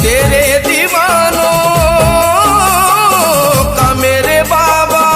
तेरे दीवानों का मेरे बाबा,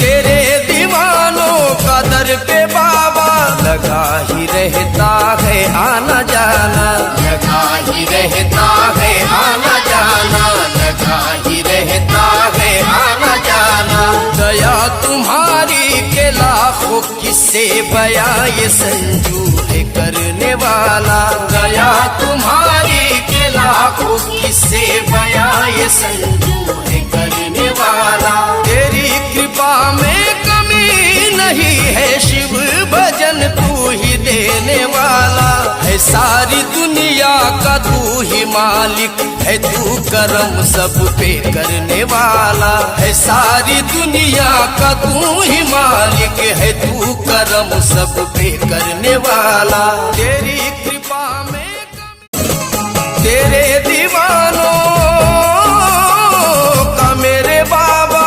तेरे दीवानों का दर पे बाबा लगा ही रहता है आना जाना, लगा ही रहता है आना जाना, लगा ही रहता है आना जाना। दया तुम्हारी के लाखों किस्से बयां ये संजू है करने वाला, दया तुम्हारी के लाखों किस्से बयां ये संजू है करने वाला। तेरी कृपा में कमी नहीं है शिव भजन तू ही देने वाला है, सारी दुनिया का तू ही मालिक है, तू करम सब पे करने वाला है, सारी दुनिया का तू ही मालिक है, तू करम सब पे करने वाला। तेरी कृपा में तेरे दीवानों का मेरे बाबा,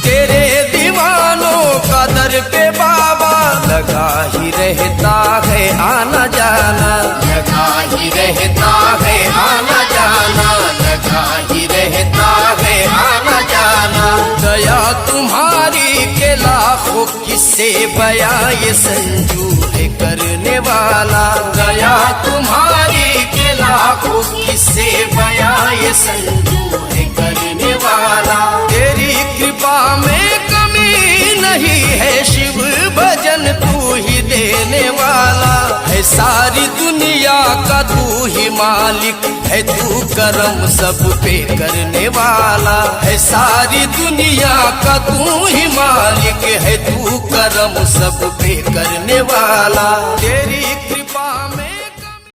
तेरे दीवानों का दर पे बाबा लगा ही रहता है आना जाना, लगा ही रहता है आना जाना, लगा ही रहता है आना जाना। दया तुम्हारी के लाखों किस्से बयां ये संजू है करने वाला, दया तुम्हारी के लाखों किस्से बयां ये संजू है करने वाला। तेरी कृपा में कमी नहीं है शिव भजन तू ही देने वाला है, सारी दुनिया का तू ही मालिक है, तू करम सब पे करने वाला है, सारी दुनिया का तू ही मालिक है, तू करम सब पे करने वाला। तेरी कृपा